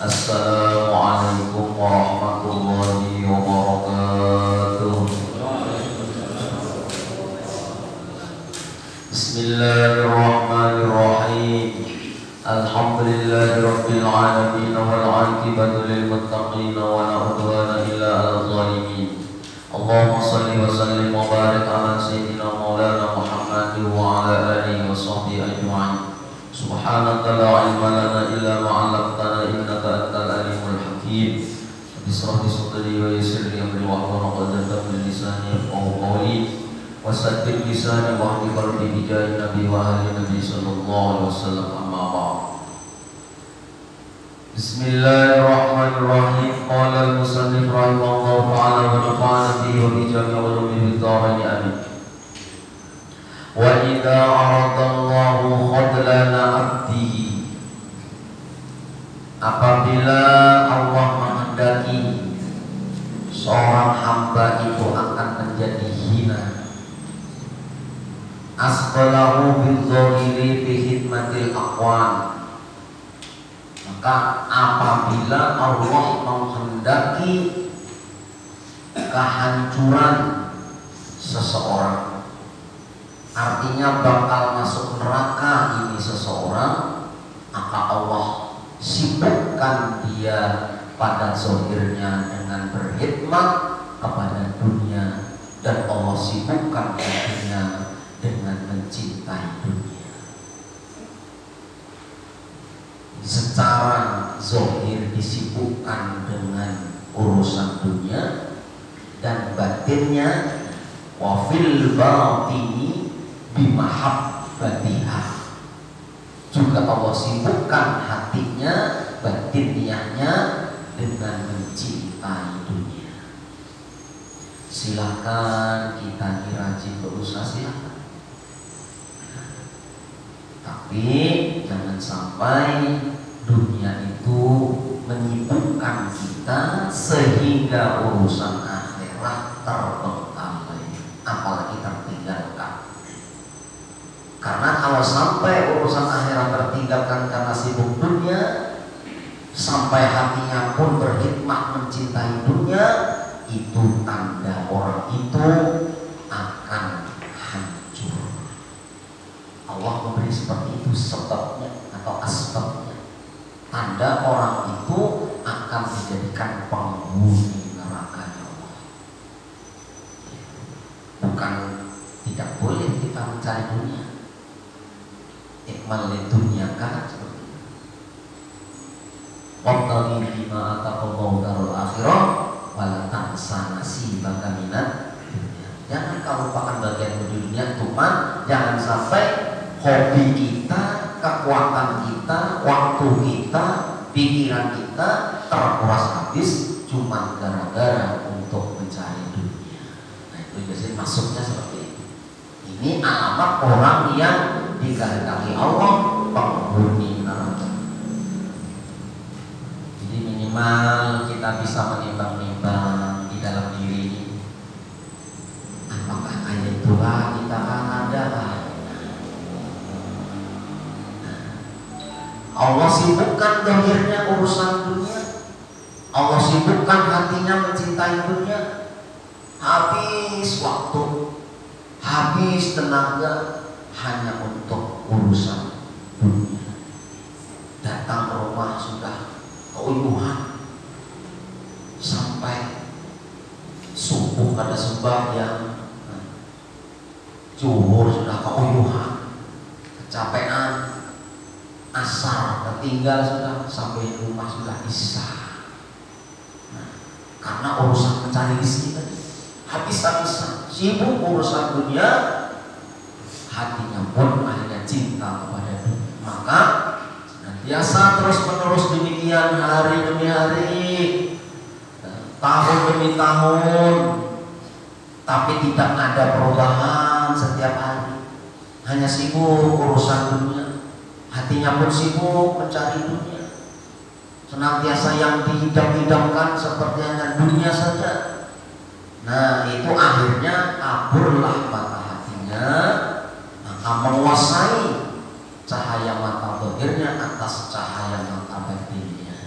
Assalamualaikum warahmatullahi wabarakatuh. Bismillahirrahmanirrahim. Alhamdulillahirabbil alamin wal 'aqibatu lil muttaqin wa la 'udwana illa 'alal zalimin. Allahumma shalli wa sallim wa barik ala sayyidina maulana Muhammadin wa ala alihi wa sahbihi ajma'in. Subhanaka la ilma lana illa ma 'allamtana innaka antal alimul hakim. Bismillah sadri wa yassir li amri wa hlul 'uqdatam min lisani yafqahu qawli wasaddid lisani wa hdi qalbi bi jahi nabi wa ahli nabi sallallahu alaihi wasallam, amma ba'd. Bismillahirrahmanirrahim. Qala al-musannif rahimahullahu ta'ala wa nafa'ana bihi wa bi jami'i ulumihi fid-dharain amin. Wa idza aradallahu khadlana abdihi, apabila Allah menghendaki seorang hamba itu akan menjadi hina, asqalahu bidzahiri fi khidmatil aqwan, maka apabila Allah menghendaki kehancuran seseorang, artinya bakal masuk neraka ini seseorang, maka Allah sibukkan dia pada zahirnya dengan berkhidmat kepada dunia, dan Allah sibukkan hatinya dengan mencintai dunia. Secara zahir disibukkan dengan urusan dunia, dan batinnya wafil batini bimahabbatiha, juga Allah sibukkan hatinya, batiniahnya dengan mencintai dunia. Silakan kita rajin berusaha, silakan, tapi jangan sampai dunia itu menyibukkan kita sehingga urusan akhirat terbengkalai, apalagi tertinggalkan. Karena kalau sampai urusan akhirat tertinggalkan karena sibuk dunia, sampai hatinya pun berkhidmat mencintai dunia, itu tanda orang itu akan hancur. Allah memberi seperti itu sebabnya atau asbabnya. Tanda orang itu akan dijadikan penghuni neraka Allah. Bukan tidak boleh kita mencari dunia, ikmal dunia kan seperti itu. wabtaghi fima ataqallahu darul akhirah wala tansa nasibaka minad dunya. Jangan kamu lupakan bagian dunia, cuman jangan sampai hobi kita, kekuatan kita, waktu kita, pikiran kita terkuras habis cuma gara-gara untuk mencari dunia. Nah itu biasanya masuknya seperti itu. Ini alamat orang yang dikehendaki Allah penghuni neraka. Jadi minimal kita bisa menimbang-nimbang di dalam diri ini, apakah ayat Tuhan kita ada? Allah sibukkan dohirnya urusan dunia, Allah sibukkan hatinya mencintai dunia, habis waktu, habis tenaga hanya untuk urusan dunia. Datang ke rumah sudah keuyuhan, sampai subuh ada sembahyang, zuhur sudah keuyuhan, kecapean, asar tertinggal sudah, sampai rumah sudah isya. Karena urusan mencari rezeki tadi habis-habisan, sibuk urusan dunia, hatinya pun akhirnya cinta kepada dunia. Maka biasa terus-menerus demikian hari demi hari, tahun demi tahun, tapi tidak ada perubahan setiap hari. Hanya sibuk urusan dunia, hatinya pun sibuk mencari dunia. Senantiasa yang diidam-idamkan seperti hanya dunia saja. Nah itu akhirnya kaburlah mata hatinya, maka menguasai cahaya mata zahirnya atas cahaya mata batinnya.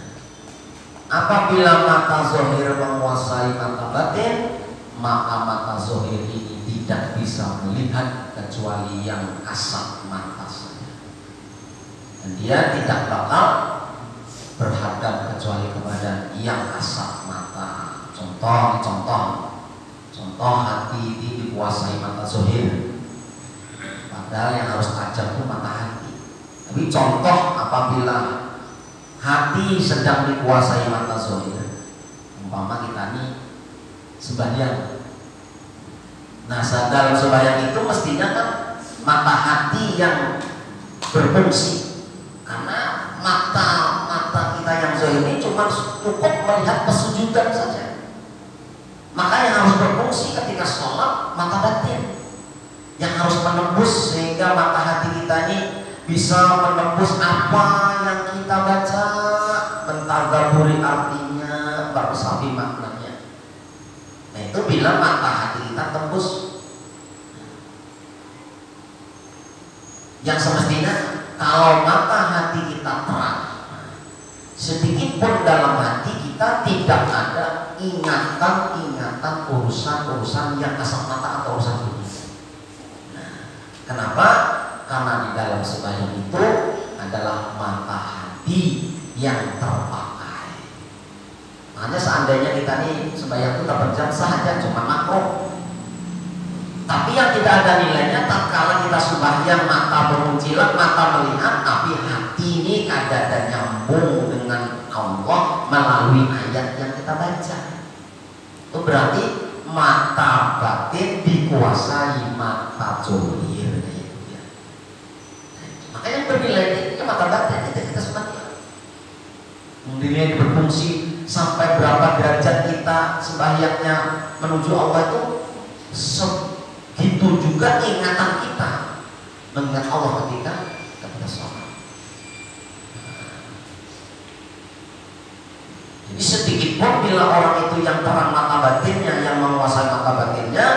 Apabila mata zahir menguasai mata batin, maka mata zahir ini tidak bisa melihat kecuali yang kasat mata saja, dan dia tidak bakal berhadap kecuali kepada yang kasat mata. Contoh hati ini dikuasai mata zahir, padahal yang harus tajam itu mata hati. Tapi contoh apabila hati sedang dikuasai mata zahir, umpama kita ini sembahyang. Nah dalam sembahyang itu mestinya kan mata hati yang berfungsi, karena mata kita yang zahir ini cuma cukup melihat pesujudan saja. Maka yang harus berfungsi ketika sholat mata batin, yang harus menembus sehingga mata hati kita ini bisa menembus apa yang kita baca, mentadaburi artinya, bersapi maknanya. Nah itu bila mata hati kita tembus. Yang semestinya kalau mata hati kita terang, sedikit pun dalam hati kita tidak ada ingatan urusan yang kasat mata atau urusan dunia. Nah, kenapa? Karena di dalam sembahyang itu adalah mata hati yang terpakai. Makanya seandainya kita nih sembahyang itu terpejam saja cuma makro, tapi yang tidak ada nilainya tatkala kita sembahyang mata bermunculan, mata melihat, tapi hati ini kadang nyambung dengan Allah melalui ayat yang kita baca. Itu berarti mata batin dikuasai mata zahir. Makanya bernilai itu mata batin kita sembahyang. Nilai berfungsi sampai berapa derajat kita sembahyangnya menuju Allah itu, segitu juga ingatan kita mengingat Allah ketika sholat. Jadi sedikit pun bila orang itu yang terang mata batinnya, yang menguasai mata batinnya,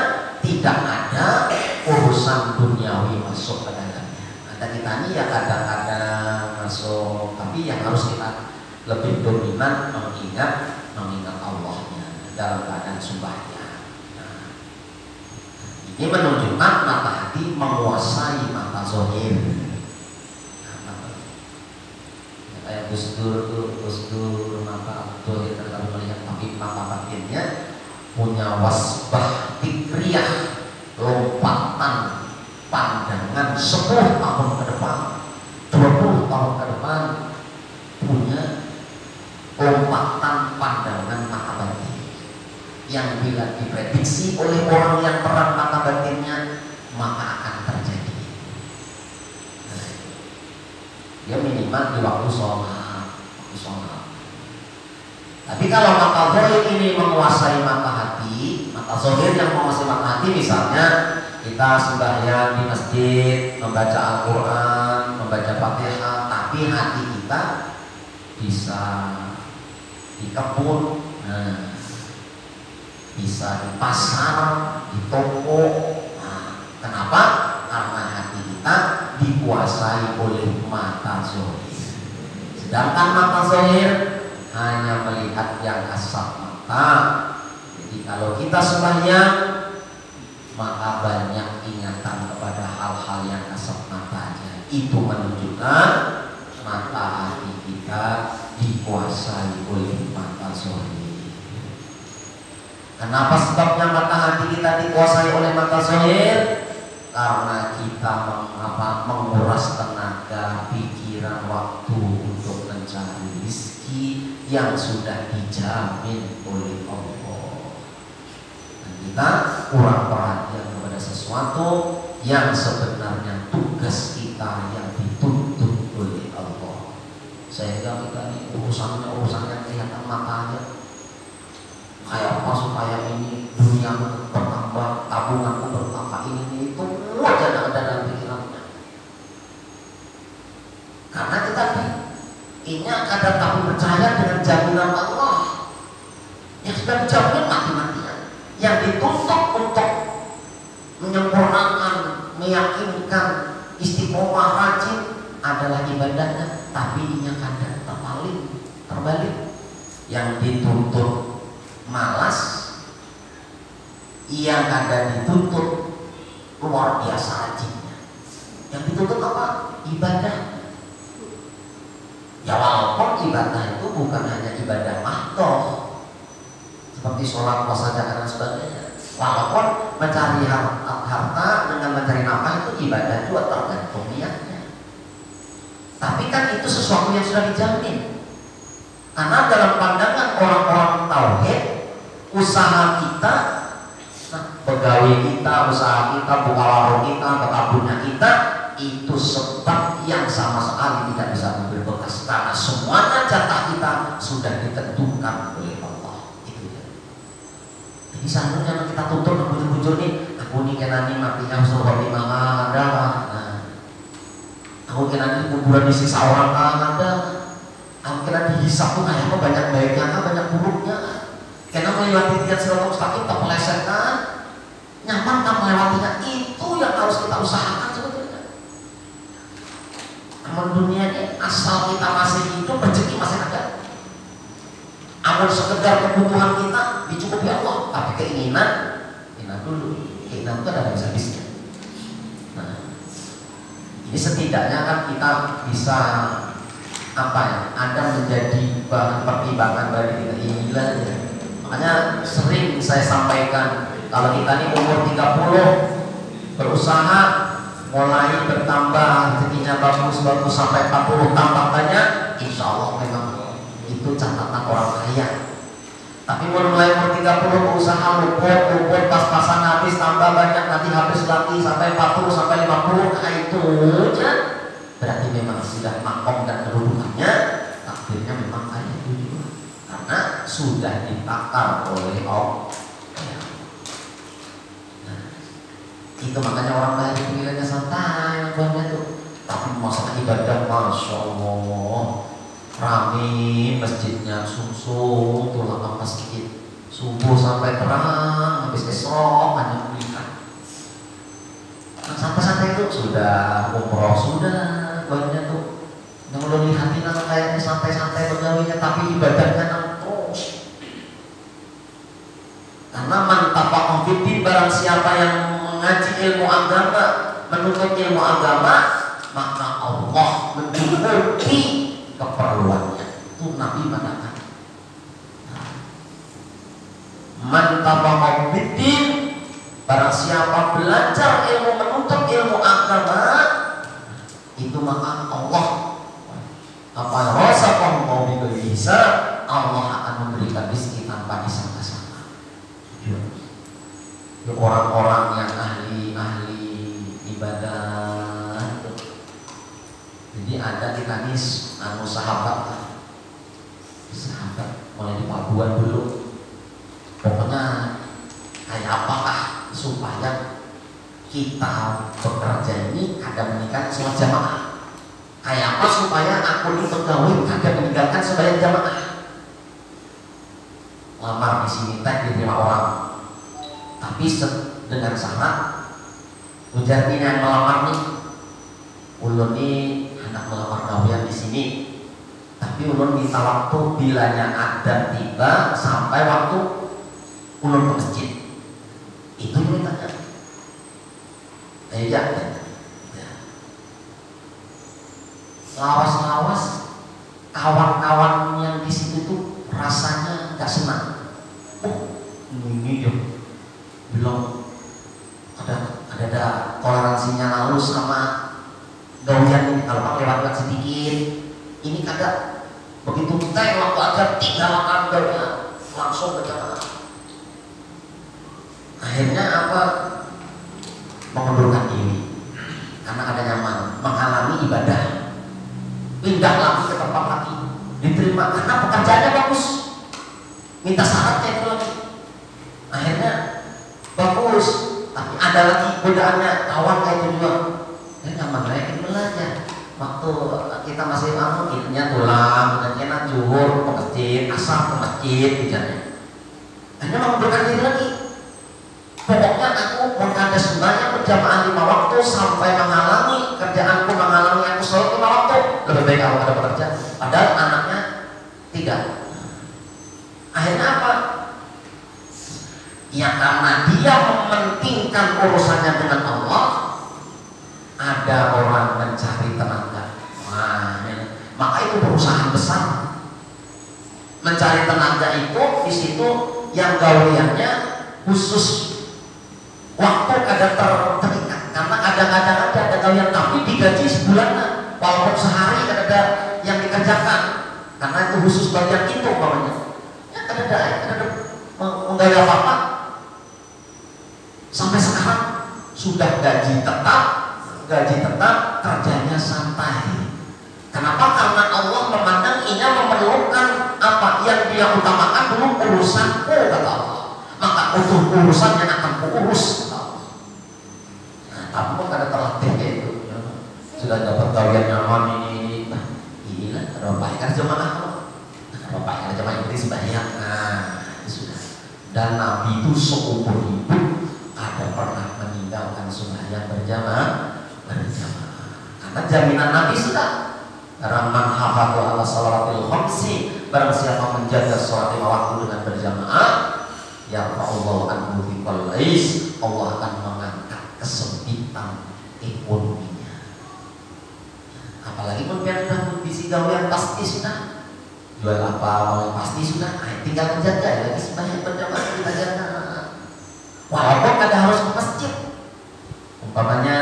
tidak ada urusan duniawi masuk ke dalamnya. Ada kita ini ya kadang-kadang masuk, tapi yang harus kita lebih dominan mengingat Allahnya dalam keadaan sembahyang. Nah, ini menunjukkan mata hati menguasai mata zahir. Kayak Gus Dur mata zahir terlalu melihat, tapi mata batinnya punya wasbah fikriyah, lompatan pandangan 10 tahun ke depan, 20 tahun ke depan, punya kekuatan pandangan mata batin yang bila diprediksi oleh orang yang terang mata batinnya maka akan terjadi. Nah, dia minimal di waktu sholat. Tapi kalau mata zahir ini menguasai mata hati, mata zahir yang menguasai mata hati, misalnya kita sembahyang di masjid, membaca Al-Quran, membaca Fatihah, tapi hati kita bisa di kebun, bisa di pasar, di toko. Nah, kenapa? Karena hati kita dikuasai oleh mata zahir. Sedangkan mata zahir hanya melihat yang kasat mata. Jadi kalau kita sembahyang maka banyak ingatan kepada hal-hal yang kasat matanya. Itu menunjukkan mata hati kita dikuasai oleh mata zahir. Kenapa sebabnya mata hati kita dikuasai oleh mata zahir? Karena kita menguras tenaga, pikiran, waktu untuk mencari rezeki yang sudah dijamin oleh Allah. Dan kita kurang perhatian kepada sesuatu yang sebenarnya tugas kita yang dituntut oleh Allah. Sehingga kita ini urusannya kelihatan matanya. Kayak apa supaya ini dunia bertambah, tabunganku bertambah, ini itu aja ada dalam pikirannya. Karena kita ini ada tapi percaya dengan jaminan Allah yang sudah dijamin mati-matian. Yang dituntut untuk menyempurnakan, meyakinkan, istiqomah, rajin adalah ibadahnya, tapi ini kadang terbalik. Yang dituntut malas, yang ada dituntut luar biasa rajinnya. Yang dituntut apa? Ibadah. Ya walaupun ibadah itu bukan hanya ibadah mahdoh seperti sholat, puasa, zakat dan sebagainya. Walaupun mencari harta dengan mencari nafkah itu ibadah juga, tergantung niatnya. Tapi kan itu sesuatu yang sudah dijamin. Karena dalam pandangan orang-orang tauhid, usaha kita, pegawai kita, usaha kita, buka warung kita, kebunnya kita, itu sebab yang sama sekali tidak bisa memberi bekas. Karena semuanya jatah kita sudah ditentukan oleh Allah. Itu ya. Jadi seandainya kita tuntut bujur-bujur nih, aku nih kena nih matinya suruh di mana ada, aku kena nih kuburan disiksa orang ada, aku kena dihisap tuh kayak apa, banyak baiknya kan, banyak buruknya. Karena melewati tiga siratal mustaqim tak meleset kan, nyaman tak melewatinya, itu yang harus kita usahakan sebetulnya. Amal dunia ini asal kita masih hidup, rezeki masih ada. Amal sekedar kebutuhan kita dicukupi Allah, tapi keinginan dulu, keinginan itu ada habis-habisnya. Nah, ini setidaknya kan kita bisa ada menjadi bahan pertimbangan bagi kita inilah ya. Makanya sering saya sampaikan, kalau kita ini umur 30 berusaha mulai bertambah, rezekinya bagus sampai 40 tambah banyak, insya Allah memang itu catatan orang kaya. Tapi mulai umur 30 berusaha luput pas-pasan habis, tambah banyak, nanti habis lagi sampai 40 sampai 50, itu ya berarti memang sudah makom dan kedudukannya takdirnya memang kaya itu juga, karena sudah ditakar oleh Allah. Nah, itu makanya orang kaya pilihannya santai banget tuh, tapi masalah ibadah masya Allah rame masjidnya, sungsung tuh lapang masjid subuh sampai terang, habis esok hanya berikan. Nah, santai-santai itu sudah umroh, sudah banyak tuh yang belum dihati kayaknya santai-santai pegawainya, tapi ibadahnya terus. Karena mantap fiddin, barang siapa yang mengaji ilmu agama, menuntut ilmu agama, maka Allah mencukupi keperluannya. Itu Nabi mengatakan, mantap fiddin, barang siapa belajar ilmu, menuntut ilmu agama, itu maka Allah rasa mau bisa, Allah sahabat mulai di Pabuan dulu. Pokoknya kayak apakah supaya kita bekerja ini kadang meninggalkan sholat jamaah. Kayak apa supaya aku ini pegawai kadang meninggalkan sembahyang jamaah. Lamar di sini teh diterima orang, tapi dengan syarat ujar ini yang melamar nih, ulun nih anak melamar gawean di sini, tapi ulun minta waktu bilanya ada tiba sampai waktu ulun ke masjid. Itu yang mintanya. Ya. Lawas-lawas kawan-kawan yang di situ tuh rasanya gak senang. Ini dia bilang ada toleransinya lalu sama gawian ini. Kalau pak lewat sedikit, ini kagak begitu teh waktu aja tinggalkan gawian langsung berjamaah. Akhirnya apa? Mengundurkan diri karena ada nyaman, menghalangi ibadah. Pindah lagi ke tempat lagi, diterima karena pekerjaannya bagus, minta syaratnya itu lagi. Akhirnya bagus, tapi ada lagi godaannya, kawan kayak itu juga. Nyaman lagi belajar. Waktu kita masih intinya tulang, intinya zuhur ke masjid, asar ke masjid, bicaranya. Akhirnya mengundurkan diri lagi. Pokoknya aku mengada sembahyang berjamaah 5 waktu sampai menghalangi kerjaanku, menghalangi aku sholat 5 waktu. Lebih baik aku ada bekerja. Padahal anaknya 3. Akhirnya apa? Ya karena dia mementingkan urusannya dengan Allah, ada orang mencari tenaga. Nah, maka itu perusahaan besar. Mencari tenaga itu di situ yang gaweannya khusus. Waktu kadang terikat karena kadang-kadang ada gawean tapi digaji sebulanan, walaupun sehari ada yang dikerjakan karena itu khusus bagian itu umpamanya. Ya ada menggawe apa-apa. Sampai sekarang sudah gaji tetap, kerjanya santai. Kenapa? Karena Allah memandang ini memerlukan apa yang dia utamakan dulu urusanku kata Allah. Maka untuk urusan yang akan kuurus. Kamu kan ada terlatih kayak itu, ya. Sudah dapat gawean nyaman ini, nah, gila, ada baik jemaah, ada baik jemaah yang sembahyang, nah itu sudah. Dan Nabi itu seumur hidup ada pernah meninggalkan sembahyang berjamaah, karena jaminan Nabi sudah. Karena man hafadhu ala shalawatil khamsi, barang siapa menjaga sholat 5 waktu dengan berjamaah, ya Allah anhu biqal lais, Allah akan mengangkat kesempitan ekonominya. Apalagi pun biar sudah bisi gawean pasti sudah jual apa mau pasti sudah, tinggal menjaga lagi sembahyang berjamaah kita jaga. Walaupun kadang harus ke masjid, umpamanya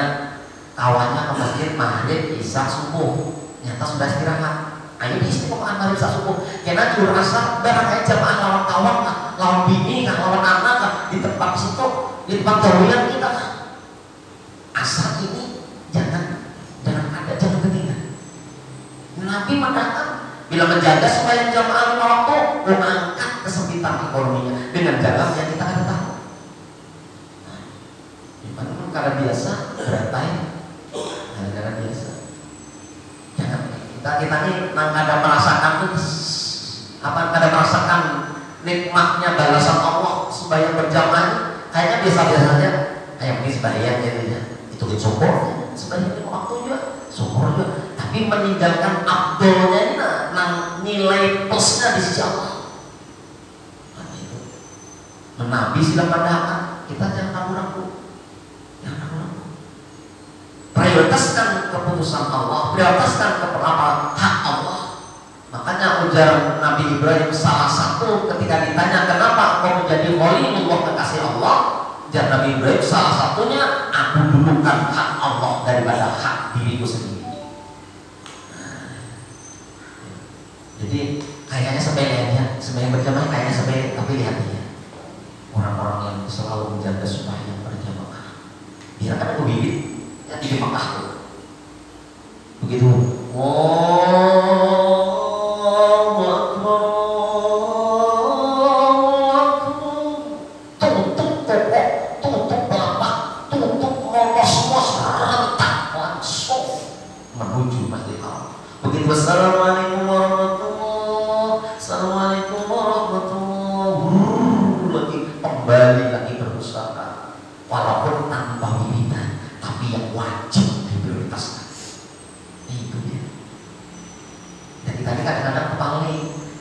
kawannya ke masjid maghrib isya subuh, nyata sudah istirahat. Ayo di istiqomah maghrib isya subuh, karena jual asar barang aja jamaah lawan kawan, lawan bini, lawan anak di tempat situ, di tempat gawean kita. Asal ini jangan ketinggalan. Nabi mendatang bila menjaga supaya jamaah 5 waktu mengangkat kesempitan ekonominya dengan jalan yang kita ada tahu. Nah, karena biasa berantai, karena biasa. Jangan kita ini ada merasakan merasakan nikmatnya balasan Allah supaya berjamaah kayaknya biasa-biasa saja. Kayak mungkin sembahyang jadinya. Itu syukur, sebenarnya waktu juga syukur juga, tapi meninggalkan abdolnya ini nilai plusnya di sisi Allah. Nah, itu Nabi sudah pandangan kita jangan ragu-ragu, prioritaskan keputusan Allah, prioritaskan hak Allah. Makanya ujar Nabi Ibrahim salah satu ketika ditanya kenapa kau menjadi khalilullah kekasih Allah, ujar Nabi Ibrahim salah satunya aku dulukan hak Allah daripada hak diriku sendiri. Jadi kayaknya sepele aja, sembahyang berjamaah kayaknya sepele, tapi lihat ya orang-orang yang selalu menjaga sembahyang berjamaah. Biar kan aku bibit yang di Mekah tuh. Begitu. Oh,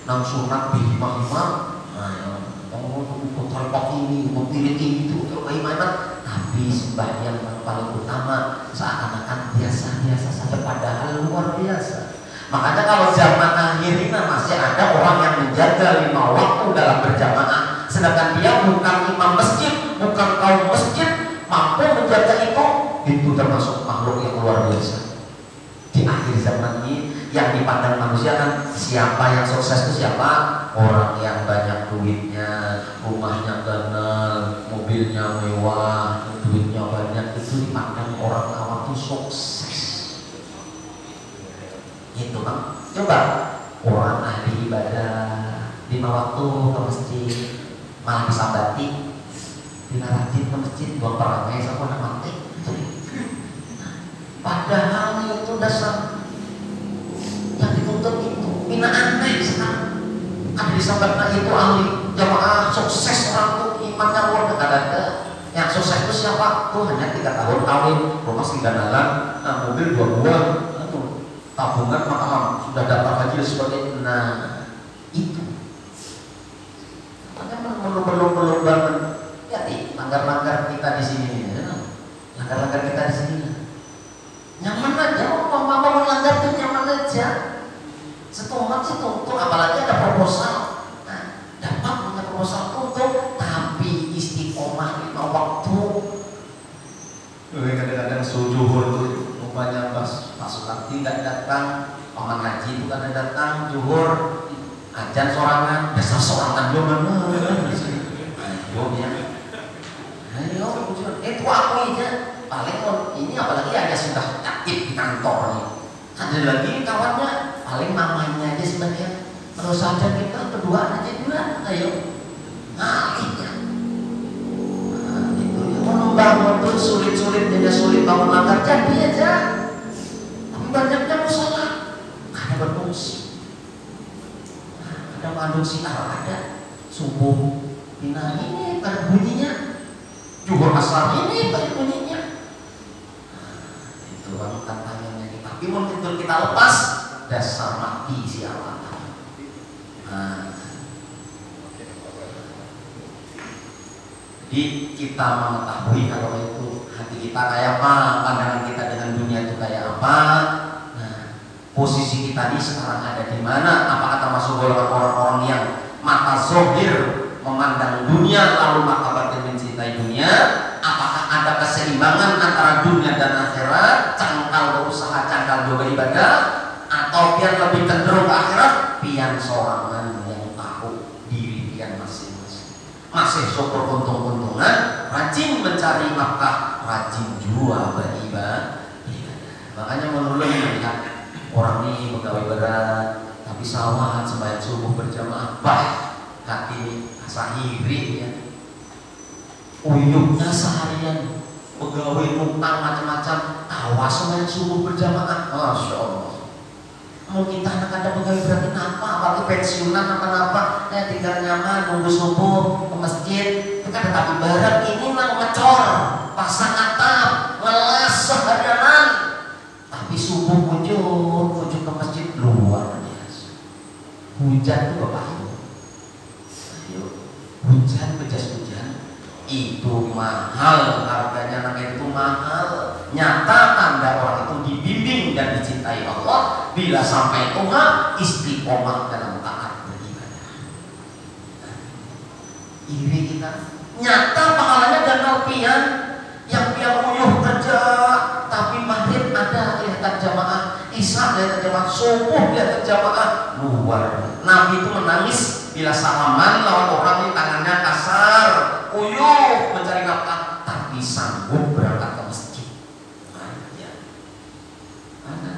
nang sunat bihimah-himah, putar ini, piring itu, bagaimana? Tapi sembahyang yang paling utama seakan-akan biasa-biasa saja, padahal luar biasa. Makanya kalau zaman akhir ini masih ada orang yang menjaga 5 waktu dalam berjamaah, sedangkan dia bukan imam masjid, bukan kaum masjid, mampu menjaga itu termasuk makhluk yang luar biasa. Di akhir zaman ini yang dipandang manusia kan siapa yang sukses itu siapa? Orang yang banyak duitnya, rumahnya ganal, mobilnya mewah, duitnya banyak, itu dipandang orang awam itu sukses. Gitu kan? Coba orang ahli ibadah 5 waktu ke masjid malah disambati, dinaratin ke masjid buat perangai sama nak mati. Padahal itu dasar yang dituntut itu bina aneh sekarang. Ada disambatkan itu ahli jamaah sukses orang tuh imannya luar biasa. Ada yang sukses itu siapa? Tuh hanya 3 tahun kawin, rumah 3 dalam, mobil 2 buah, tabungan maka sudah daftar haji dan sebagainya. Nah itu makanya belum banget. Hati langgar-langgar kita di sini, langgar-langgar kita di sini. Nyaman aja, mau melanggar itu nyaman aja. Setumat sih tuntut, apalagi ada proposal. Nah, dapat punya proposal tuntut, tapi istiqomah 5 waktu. Kadang-kadang sujuhur tuh, rupanya pas pasukan tidak datang, paman haji itu kan datang, juhur, ajan sorangan, dasar sorangan juga mana? Ayo ya, ayo, itu aku aja. Paling ini apalagi ada sudah aktif di kantor nih. Ada lagi kawannya, paling mamanya aja sebenarnya. Terus saja kita berdua aja juga, ayo. Nah itu ya. Mau bangun tuh sulit-sulit, jadi sulit bangun langgar jadi aja. Tapi banyaknya musola, ada berfungsi. Ada mengandung siar, ada subuh. Nah ini pada bunyinya, juga asal ini pada bunyinya. Itu tantangannya kita. Tapi mau kita lepas dasar mati siapa? Nah, jadi kita mengetahui kalau itu hati kita kayak apa, pandangan kita dengan dunia itu kayak apa. Nah, posisi kita ini sekarang ada di mana? Apakah termasuk golongan orang-orang yang mata zahir memandang dunia lalu mata batin mencintai dunia? Apakah ada keseimbangan antara dunia dan akhirat? Cangkal berusaha, cangkal juga ibadah, atau pian lebih cenderung ke akhirat? Pian sorangan yang tahu diri pian masing-masing. Masih syukur untung-untungan, rajin mencari nafkah, rajin jua beribadah. Makanya menurut melihat orang ini pegawai berat, tapi salat sembahyang subuh berjamaah, hati ini asahiri ya. Uyuknya seharian, pegawai utang macam-macam, awas sembahyang subuh berjamaah, masya Allah. Mau kita anak ada pegawai berarti apa? Apalagi pensiunan apa-apa, ya tinggal nyaman nunggu subuh ke masjid. Itu kan tetap ibarat ini mah ngecor, pasang atap, ngelas seharianan. Tapi subuh muncul ke masjid luar biasa. Hujan itu bapak ibu, hujan bejas hujan itu mahal harganya, namanya itu mahal. Nyata tanda orang itu dibimbing dan dicintai Allah bila sampai Tuhan istiqomah dalam taat beribadah. Iri kita nyata pahalanya dan alpian yang dia uyuh kerja tapi maghrib ada kelihatan jamaah, isya kelihatan jamaah, subuh kelihatan jamaah, luar. Nabi itu menangis bila salaman lawan orang ini tangannya kasar, uyuh mencari nafkah, tapi sanggup berangkat ke masjid.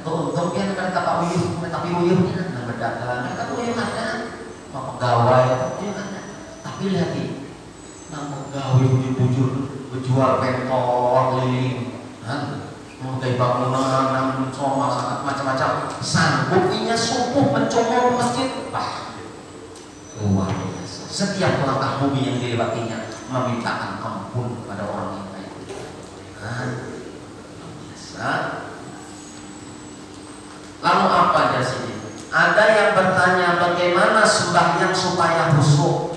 Untung dia kan kata uyuh, tapi uyuhnya nggak berdagang, kan uyuh ada, mau pegawai, uyuh ada. Tapi lihat nih, nama pegawai bujur-bujur, berjual pentol, keliling, mau kayak bangunan, mencoba macam-macam, sanggup inya subuh mencongol masjid, luar biasa. Setiap langkah bumi yang dilewatinya memintakan ampun kepada orang yang baik. Biasa. Lalu apa aja sini? Ada yang bertanya bagaimana bagaimana sembahyang supaya khusyuk?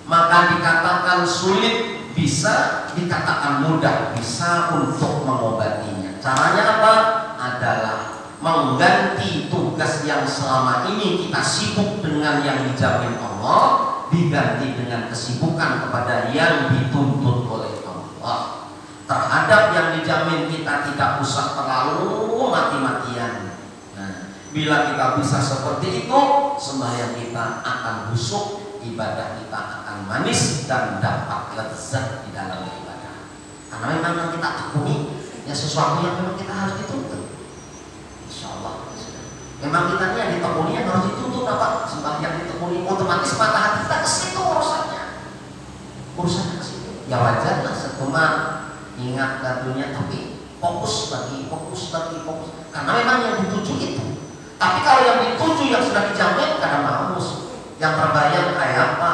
Maka dikatakan sulit, bisa dikatakan mudah, bisa untuk mengobatinya. Caranya apa? Adalah mengganti tugas yang selama ini kita sibuk dengan yang dijamin Allah, diganti dengan kesibukan kepada yang dituntut oleh Allah. Terhadap yang dijamin kita tidak usah terlalu mati-matian. Nah, bila kita bisa seperti itu, sembahyang kita akan khusyuk, ibadah kita akan manis dan dapat lezat di dalam ibadah. Karena memang yang kita tekuni ya sesuatu yang memang kita harus dituntut. Insya Allah. Memang kita ini yang ditekuni yang harus dituntut apa? Sembahyang ditekuni, otomatis mata hati kita ke situ urusannya. Urusannya ke situ. Ya wajar lah setelah ingat dunia, tapi fokus lagi. Karena memang yang dituju itu. Tapi kalau yang dituju yang sudah dijamin kadang maus. Yang terbayang kayak apa?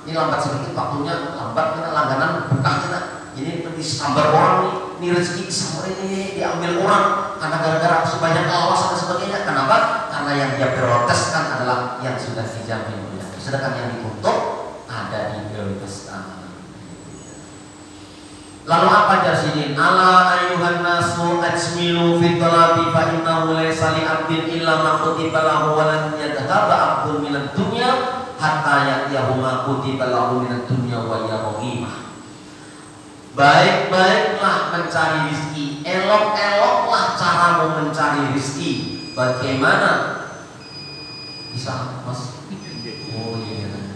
Ini lambat sedikit waktunya, lambat kita langganan buka kita. Ini disambar orang nih, ini rezeki disambar ini diambil orang karena gara-gara sebanyak awas dan sebagainya. Kenapa? Karena yang dia prioritaskan adalah yang sudah dijamin. Sedangkan yang ditutup ada di prioritaskan. Lalu apa dari sini? Ala ayyuhan nasu ajmilu fit talabi fa innahu laysa li 'abdin illa ma kutiba lahu wa lan yadhhaba 'abdun minad dunya hatta ya'tiyahu ma kutiba lahu minad dunya wa yaqimah. Baik-baiklah mencari rezeki, elok-eloklah caramu mencari rezeki. Bagaimana? Bisa, Mas? Oh iya.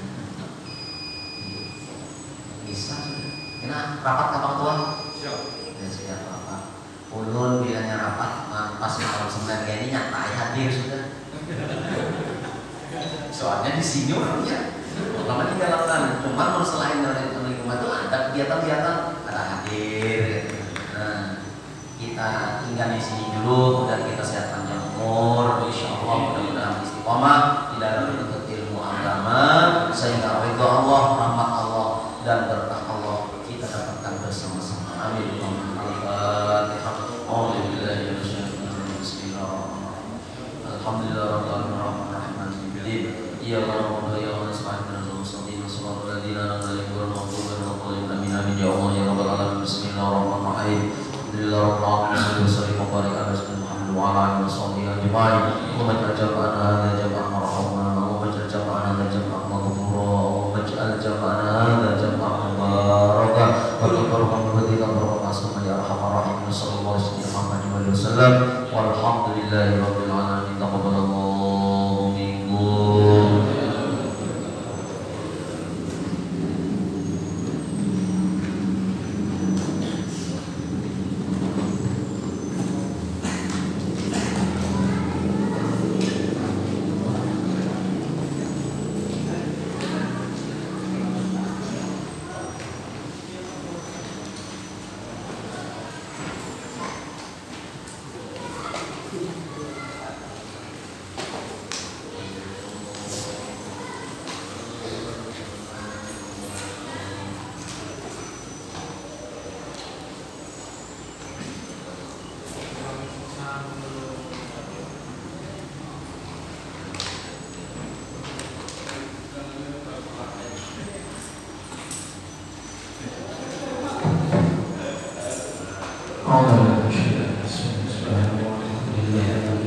Bisa sudah. Kena rapat kapal tua? Siap. Ya siap rapat. Ulun bilangnya rapat, pas malam Senin kayak ini nyatai hadir sudah. Soalnya di sini orangnya, pertama di dalam cuma selain dari rumah itu ada kegiatan-kegiatan, ada hadir. Nah, kita tinggal di sini dulu, kemudian kita sehat panjang umur, insya Allah mudah-mudahan istiqomah di dalam menuntut ilmu agama, sehingga ridho Allah, rahmat Allah dan berkah Allah kita dapatkan bersama-sama. Amin. Al-Fatihah. Iya Allah ya Allah subhanahu wa ta'ala sallallahu alaihi wa sallam ya Allah ya rabbal alamin bismillahirrahmanirrahim alhamdulillahirabbil alamin wa sallallahu alaihi wa sallam wa ala alihi wa sahbihi ajma'in wa man tajaba